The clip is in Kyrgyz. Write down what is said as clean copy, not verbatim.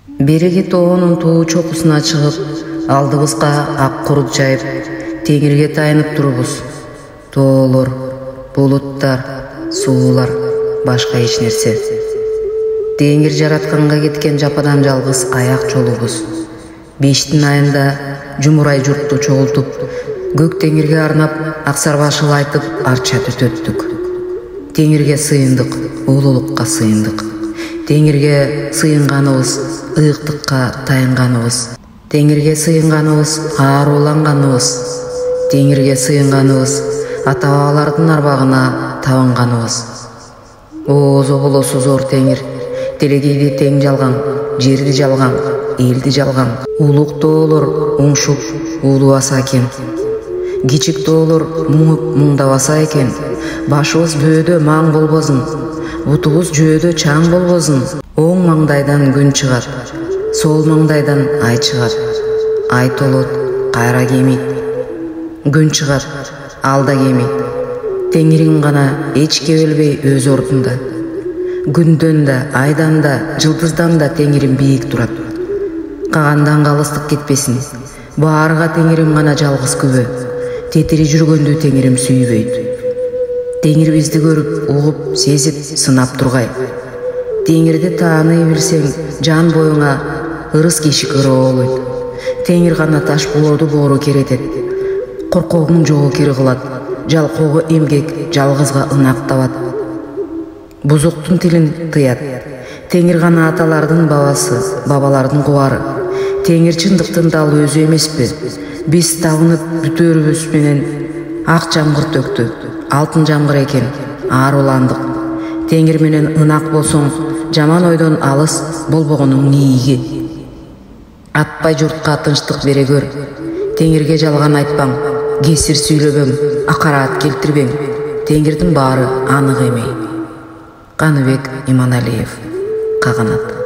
Береги тоонун туу чокусуна чыгып, алдыбызга ак курут жайып, теңирге таянып турубуз. Тоолор, булуттар, суулар, башка эч нерсе. Теңир жаратканга кеткен жападан жалгыз аяк жолубуз. 5-тин айында жумурай журтту чогултуп, көк теңирге арнап, аксарбашыл айтып арча түтөттүк. Теңирге сыйындык, улуулукка сыйындык. Теңирге сыйынганыбыз, ыйыктыкка таянганыбыз. Теңирге сыйынганыбыз, ааруланганыбыз. Теңирге сыйынганыбыз, ата-бабалардын арбагына табынганыбыз. Оозу болосу зор теңир, телегейди тең жалган, жерди жалган, элди жалган. Улук тоолор уңшуп, уулубаса экен. Кичик тоолор муңуп, муңдабаса экен. Башыбыз бөөдө маң болбосун, бутубуз жөөдө чаң болбосун. Оң маңдайдан күн чыгат, сол маңдайдан ай чыгат. Ай толот, кайра кемейт. Күн чыгат, ал да кемейт. Теңирин гана эч кебелбей өз ордунда. Күндөн да, айдан да, жылдыздан да теңирим бийик турат. Кагандан калыстык кетпесин. Баарга теңирим гана жалгыз күбө. Тетири жүргөндү теңирим сүйбөйт. Теңир бизди көрүп, угуп, сезип, сынап тургай. Теңирди тааный билсең, жан боюңа ырыс кишик ыроо. Теңир гана таш боорду боору керетет. Коркогуң жогу кири кылат. Жалкоого эмгек, жалгызга ынак табат. Бузуктун тилин тыят. Теңир гана аталардын бабасы, бабалардын кубары. Теңир чындыктын дал өзү эмеспи? Биз табынып бүтөөрүбүз менен ак жамгыр төктү. Алтын жамгыр экен, ааруландык. Теңир менен ынак болсоң, жаман ойдон алыс болбогонуң ийиги. Атпай журтка тынчтык бере көр. Теңирге жалган айтпаң, кесир сүйлөбөң, акараат келтирбең. Теңирдин баары анык эмей. Каныбек Иманалиев, Каганат.